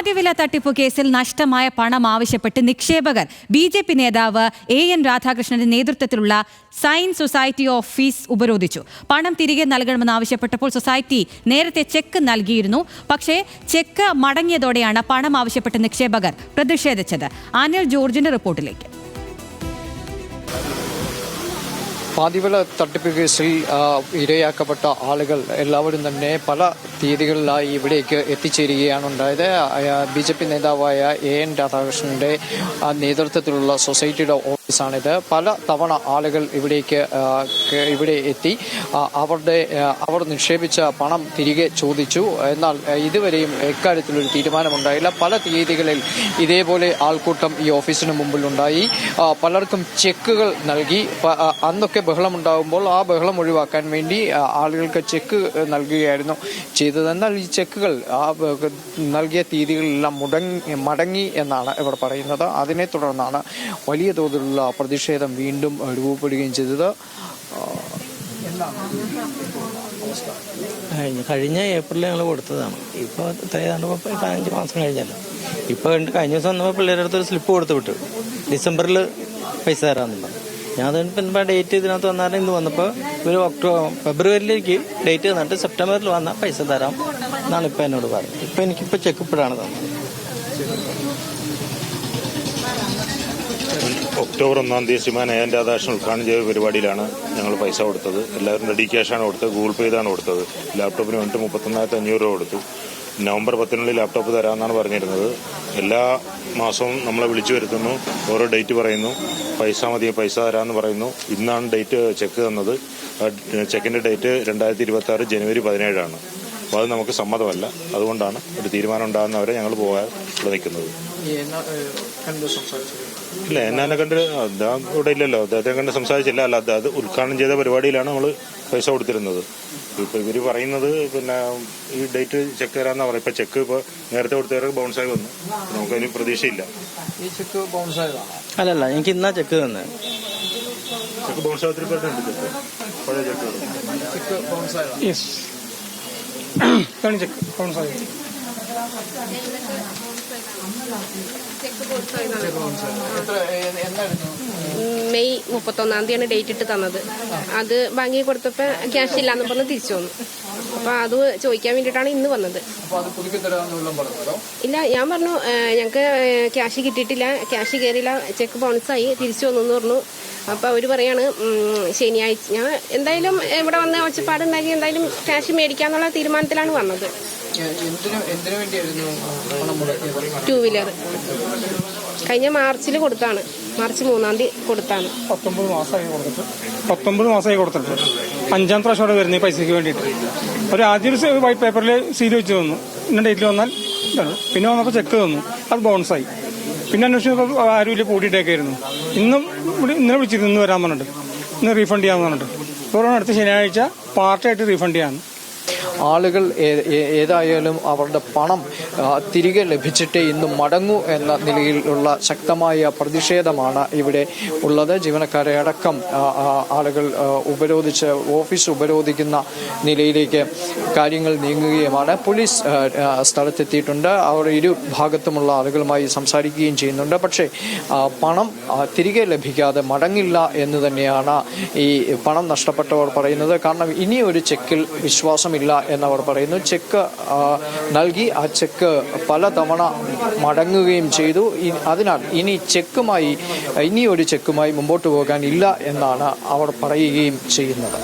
പാതിവില തട്ടിപ്പ് കേസിൽ നഷ്ടമായ പണം ആവശ്യപ്പെട്ട് നിക്ഷേപകർ ബി.ജെ.പി. നേതാവ് എൻ രാധാകൃഷ്ണന്റെ നേതൃത്വത്തിലുള്ള സയൻസ് സൊസൈറ്റി ഓഫീസ് ഉപരോധിച്ചു. പണം തിരികെ നൽകണമെന്നാവശ്യപ്പെട്ടപ്പോൾ സൊസൈറ്റി നേരത്തെ ചെക്ക് നൽകിയിരുന്നു. പക്ഷേ ചെക്ക് മടങ്ങിയതോടെയാണ് പണം ആവശ്യപ്പെട്ട് നിക്ഷേപകർ പ്രതിഷേധിച്ചത്. അനിൽ ജോർജിന്റെ റിപ്പോർട്ടിലേക്ക്. പാതിവില തട്ടിപ്പ് കേസിൽ ഇരയാക്കപ്പെട്ട ആളുകൾ എല്ലാവരും തന്നെ പല തീയതികളിലായി ഇവിടേക്ക് എത്തിച്ചേരുകയാണ് ഉണ്ടായത്. ബി.ജെ.പി. നേതാവായ എൻ രാധാകൃഷ്ണന്റെ നേതൃത്വത്തിലുള്ള സൊസൈറ്റിയുടെ ഓഫീസാണിത്. പല തവണ ആളുകൾ ഇവിടെ എത്തി അവർ നിക്ഷേപിച്ച പണം തിരികെ ചോദിച്ചു. എന്നാൽ ഇതുവരെയും ഇക്കാര്യത്തിലൊരു തീരുമാനമുണ്ടായില്ല. പല തീയതികളിൽ ഇതേപോലെ ആൾക്കൂട്ടം ഈ ഓഫീസിന് മുമ്പിലുണ്ടായി. പലർക്കും ചെക്കുകൾ നൽകി. അന്നൊക്കെ ബഹളമുണ്ടാകുമ്പോൾ ആ ബഹളം ഒഴിവാക്കാൻ വേണ്ടി ആളുകൾക്ക് ചെക്ക് നൽകുകയായിരുന്നു ചെയ്തത്. എന്നാൽ ഈ ചെക്കുകൾ നൽകിയ തീയതികളെല്ലാം മടങ്ങി എന്നാണ് ഇവർ പറയുന്നത്. അതിനെ തുടർന്നാണ് വലിയ തോതിലുള്ള പ്രതിഷേധം വീണ്ടും രൂപപ്പെടുകയും ചെയ്തത്. കഴിഞ്ഞ ഏപ്രിലിൽ ഞങ്ങൾ കൊടുത്തതാണ്. ഇപ്പോൾ ഏതാണ്ട് 5 മാസം കഴിഞ്ഞല്ലോ. ഇപ്പോൾ കഴിഞ്ഞ ദിവസം വന്നപ്പോൾ പിള്ളേരുടെ അടുത്ത് ഒരു സ്ലിപ്പ് കൊടുത്തു വിട്ടു, ഡിസംബറിൽ പൈസ തരാമെന്നുള്ളത്. ഞാൻ അതിനിപ്പോൾ ഡേറ്റ് ഇതിനകത്ത് വന്നാലും ഇന്ന് വന്നപ്പോൾ ഒരു ഫെബ്രുവരിയിലേക്ക് ഡേറ്റ് തന്നിട്ട് സെപ്റ്റംബറിൽ വന്നാൽ പൈസ തരാം എന്നാണ് ഇപ്പം എന്നോട് പറഞ്ഞത്. ഇപ്പം എനിക്കിപ്പോൾ ചെക്ക് ഇപ്പോഴാണ് തന്നത്. ഒക്ടോബർ 1 ശ്രീമാൻ എൻ രാധാകൃഷ്ണൻ ഉദ്ഘാടനം ചെയ്ത പരിപാടിയിലാണ് ഞങ്ങൾ പൈസ കൊടുത്തത്. എല്ലാവരും റെഡി ക്യാഷാണ് കൊടുത്തത്, ഗൂഗിൾ പേ ചെയ്താണ് കൊടുത്തത്. ലാപ്ടോപ്പിന് വേണ്ടി 31,500 രൂപ കൊടുത്തു. നവംബർ 10 ലാപ്ടോപ്പ് തരാമെന്നാണ് പറഞ്ഞിരുന്നത്. എല്ലാ മാസവും നമ്മളെ വിളിച്ചു വരുത്തുന്നു, ഓരോ ഡേറ്റ് പറയുന്നു, പൈസ മതി പൈസ തരാമെന്ന് പറയുന്നു. ഇന്നാണ് ഡേറ്റ് ചെക്ക് തന്നത്. ചെക്കിൻ്റെ ഡേറ്റ് 2026 ജനുവരി 17 അപ്പോൾ അത് നമുക്ക് സമ്മതമല്ല. അതുകൊണ്ടാണ് ഒരു തീരുമാനം ഉണ്ടാകുന്നവരെ ഞങ്ങൾ പോകാൻ ഇവിടെ നിൽക്കുന്നത്. ഇല്ല, എന്നെ കണ്ട് അദ്ദേഹം ഇവിടെ ഇല്ലല്ലോ, അദ്ദേഹത്തെ കണ്ട് സംസാരിച്ചില്ല. അല്ല, അത് ഉദ്ഘാടനം ചെയ്ത പരിപാടിയിലാണ് നമ്മൾ പൈസ കൊടുത്തിരുന്നത്. ഇപ്പോൾ ഇവർ പറയുന്നത് പിന്നെ ഈ ഡേറ്റ് ചെക്ക് തരാമെന്നാണ് പറയുന്നത്. ഇപ്പോൾ ചെക്ക് ഇപ്പോൾ നേരത്തെ കൊടുത്തവർക്ക് ബൗൺസായി വന്നു. നമുക്കതിന് പ്രതീക്ഷയില്ല. ഈ ചെക്ക് ബൗൺസായതാണ്? അല്ലല്ല, എനിക്ക് ഇന്നാ ചെക്ക് തന്നെ. ചെക്ക് ബൗൺസായി ഒത്തിരി പേരുണ്ട്. പഴയ ചെക്ക് ബൗൺസായതാണ്. ചെക്ക് ബൗൺസായി. മെയ് 31 ഡേറ്റ് ഇട്ട് തന്നത്. അത് ബാങ്കിൽ കൊടുത്തപ്പോൾ ക്യാഷ് ഇല്ലാന്ന് പറഞ്ഞ് തിരിച്ചു വന്നു. അപ്പൊ അത് ചോദിക്കാൻ വേണ്ടിയിട്ടാണ് ഇന്ന് വന്നത്. ഇല്ല, ഞാൻ പറഞ്ഞു ഞങ്ങക്ക് ക്യാഷ് കിട്ടിയിട്ടില്ല, ക്യാഷ് കയറിയില്ല, ചെക്ക് ബൗൺസായി, തിരിച്ചു വന്നു എന്ന് പറഞ്ഞു. അപ്പൊ അവര് പറയാണ് ശനിയാഴ്ച ഞാൻ എന്തായാലും ഇവിടെ വന്ന് ഒച്ചപ്പാടുണ്ടാക്കി എന്തായാലും ക്യാഷ് മേടിക്കാന്നുള്ള തീരുമാനത്തിലാണ് വന്നത്. 2 വീലർ കഴിഞ്ഞ മാർച്ചിൽ കൊടുത്താണ്. മാർച്ച് 3 കൊടുത്താണ്. 19 മാസമായി കൊടുത്തിട്ട് 5-ാം പ്രാവശ്യം വരുന്നത് ഈ പൈസക്ക് വേണ്ടിയിട്ട്. ഒരു ആദ്യം വൈറ്റ് പേപ്പറിൽ സീൽ വെച്ച് തന്നു, ഇന്ന ഡേറ്റിൽ വന്നാൽ ഇതാണ്. പിന്നെ വന്നപ്പോൾ ചെക്ക് തന്നു, അത് ബൗൺസായി. പിന്നെ അന്വേഷിച്ചപ്പോൾ ആരും ഇല്ല, പൂട്ടിയിട്ടേക്കായിരുന്നു. ഇന്നലെ വിളിച്ചിരുന്നു, ഇന്ന് വരാൻ പറഞ്ഞിട്ട്, ഇന്ന് റീഫണ്ട് ചെയ്യാമെന്ന് പറഞ്ഞിട്ട്. ഇപ്പോൾ അടുത്ത ശനിയാഴ്ച പാർട്ടിയായിട്ട് റീഫണ്ട് ചെയ്യാമെന്ന്. ആളുകൾ ഏതായാലും അവരുടെ പണം തിരികെ ലഭിച്ചിട്ടേ ഇന്ന് മടങ്ങൂ എന്ന നിലയിലുള്ള ശക്തമായ പ്രതിഷേധമാണ് ഇവിടെ ഉള്ളത്. ജീവനക്കാരെ അടക്കം ആളുകൾ ഓഫീസ് ഉപരോധിക്കുന്ന നിലയിലേക്ക് കാര്യങ്ങൾ നീങ്ങുകയുമാണ്. പോലീസ് സ്ഥലത്തെത്തിയിട്ടുണ്ട്. അവർ ഇരു ഭാഗത്തുമുള്ള ആളുകളുമായി സംസാരിക്കുകയും ചെയ്യുന്നുണ്ട്. പക്ഷേ പണം തിരികെ ലഭിക്കാതെ മടങ്ങില്ല എന്ന് തന്നെയാണ് ഈ പണം നഷ്ടപ്പെട്ടവർ പറയുന്നത്. കാരണം ഇനിയൊരു ചെക്കിൽ വിശ്വാസമില്ല എന്നവർ പറയുന്നു. ചെക്ക് നൽകി, ആ ചെക്ക് പലതവണ മടങ്ങുകയും ചെയ്തു. അതിനാൽ ഇനിയൊരു ചെക്കുമായി മുമ്പോട്ട് പോകാനില്ല എന്നാണ് അവർ പറയുകയും ചെയ്യുന്നത്.